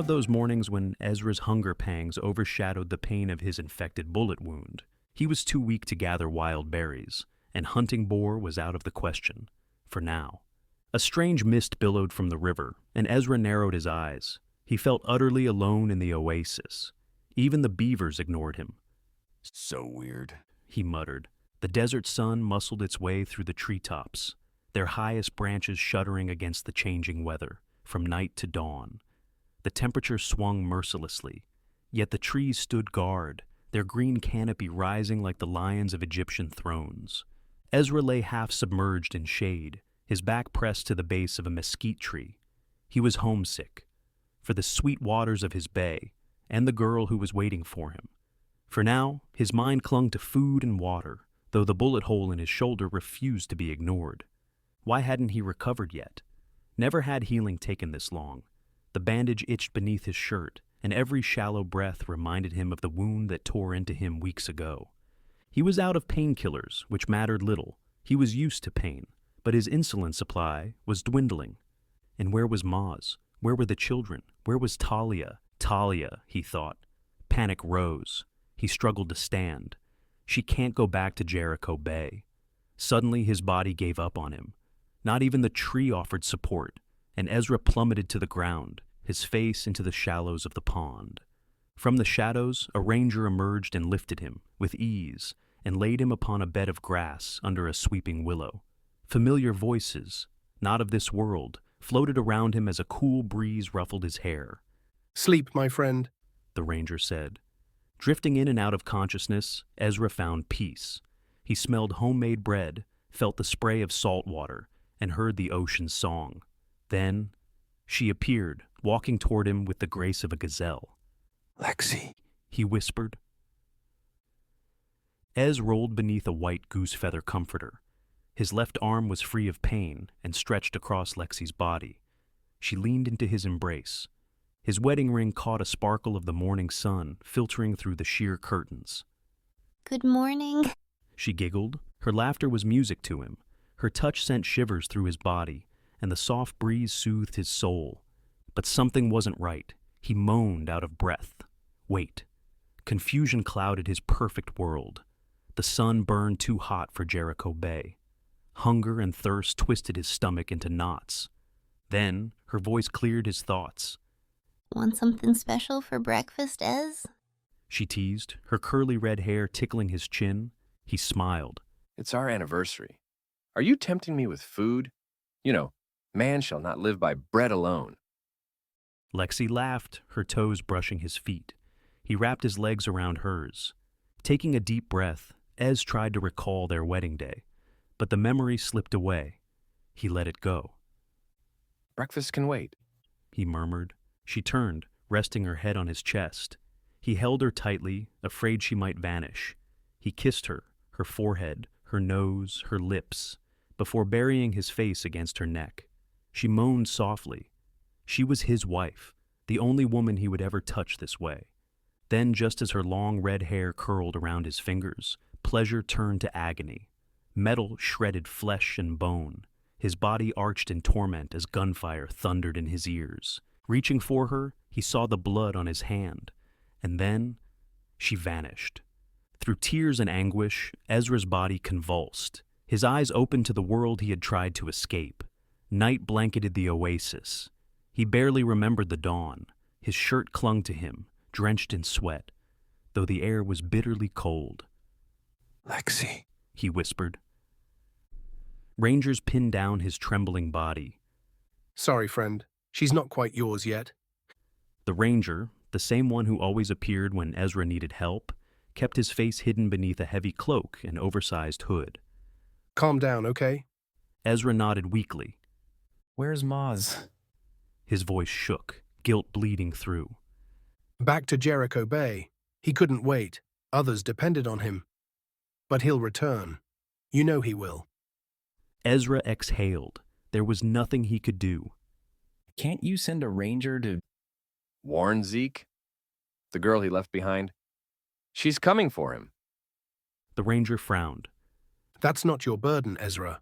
of those mornings when Ezra's hunger pangs overshadowed the pain of his infected bullet wound. He was too weak to gather wild berries, and hunting boar was out of the question, for now. A strange mist billowed from the river, and Ezra narrowed his eyes. He felt utterly alone in the oasis. Even the beavers ignored him. So weird, he muttered. The desert sun muscled its way through the treetops, their highest branches shuddering against the changing weather, from night to dawn. The temperature swung mercilessly, yet the trees stood guard, their green canopy rising like the lions of Egyptian thrones. Ezra lay half submerged in shade, his back pressed to the base of a mesquite tree. He was homesick, for the sweet waters of his bay, and the girl who was waiting for him. For now, his mind clung to food and water, though the bullet hole in his shoulder refused to be ignored. Why hadn't he recovered yet? Never had healing taken this long. The bandage itched beneath his shirt, and every shallow breath reminded him of the wound that tore into him weeks ago. He was out of painkillers, which mattered little. He was used to pain, but his insulin supply was dwindling. And where was Maz? Where were the children? Where was Talia? Talia, he thought. Panic rose. He struggled to stand. She can't go back to Jericho Bay. Suddenly his body gave up on him. Not even the tree offered support, and Ezra plummeted to the ground, his face into the shallows of the pond. From the shadows, a ranger emerged and lifted him, with ease, and laid him upon a bed of grass under a sweeping willow. Familiar voices, not of this world, floated around him as a cool breeze ruffled his hair. "Sleep, my friend," the ranger said. Drifting in and out of consciousness, Ezra found peace. He smelled homemade bread, felt the spray of salt water, and heard the ocean's song. Then, she appeared, walking toward him with the grace of a gazelle. "Lexie," he whispered. Ez rolled beneath a white goose-feather comforter. His left arm was free of pain and stretched across Lexie's body. She leaned into his embrace. His wedding ring caught a sparkle of the morning sun filtering through the sheer curtains. "Good morning," she giggled. Her laughter was music to him. Her touch sent shivers through his body, and the soft breeze soothed his soul. But something wasn't right. He moaned out of breath. Wait. Confusion clouded his perfect world. The sun burned too hot for Jericho Bay. Hunger and thirst twisted his stomach into knots. Then, her voice cleared his thoughts. "Want something special for breakfast, Ez?" she teased, her curly red hair tickling his chin. He smiled. "It's our anniversary. Are you tempting me with food? You know, man shall not live by bread alone." Lexie laughed, her toes brushing his feet. He wrapped his legs around hers. Taking a deep breath, Ez tried to recall their wedding day, but the memory slipped away. He let it go. "Breakfast can wait," he murmured. She turned, resting her head on his chest. He held her tightly, afraid she might vanish. He kissed her forehead, her nose, her lips, before burying his face against her neck. She moaned softly. She was his wife, the only woman he would ever touch this way. Then, just as her long red hair curled around his fingers, pleasure turned to agony. Metal shredded flesh and bone. His body arched in torment as gunfire thundered in his ears. Reaching for her, he saw the blood on his hand, and then she vanished. Through tears and anguish, Ezra's body convulsed. His eyes opened to the world he had tried to escape. Night blanketed the oasis. He barely remembered the dawn. His shirt clung to him, drenched in sweat, though the air was bitterly cold. "Lexie," he whispered. Rangers pinned down his trembling body. "Sorry, friend. She's not quite yours yet." The ranger, the same one who always appeared when Ezra needed help, kept his face hidden beneath a heavy cloak and oversized hood. "Calm down, okay?" Ezra nodded weakly. "Where's Maz?" His voice shook, guilt bleeding through. "Back to Jericho Bay. He couldn't wait. Others depended on him. But he'll return. You know he will." Ezra exhaled. There was nothing he could do. "Can't you send a ranger to..." "Warn Zeke? The girl he left behind? She's coming for him." The ranger frowned. "That's not your burden, Ezra."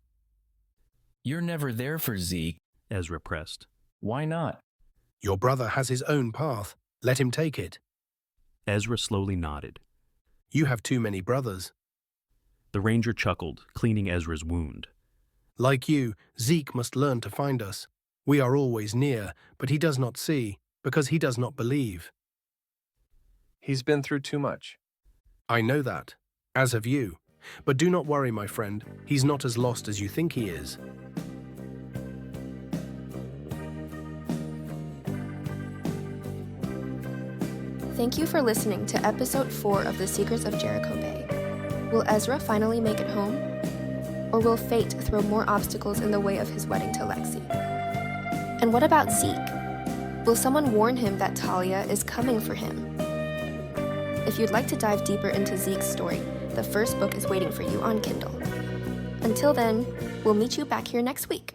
"You're never there for Zeke." Ezra pressed. "Why not?" Your brother has his own path. Let him take it. Ezra slowly nodded. You have too many brothers. The ranger chuckled, cleaning Ezra's wound. Like you, Zeke must learn to find us. We are always near, but he does not see, because he does not believe. He's been through too much. I know that, as have you. But do not worry, my friend. He's not as lost as you think he is. Thank you for listening to episode 4 of The Secrets of Jericho Bay. Will Ezra finally make it home? Or will fate throw more obstacles in the way of his wedding to Lexie? And what about Zeke? Will someone warn him that Talia is coming for him? If you'd like to dive deeper into Zeke's story, the first book is waiting for you on Kindle. Until then, we'll meet you back here next week.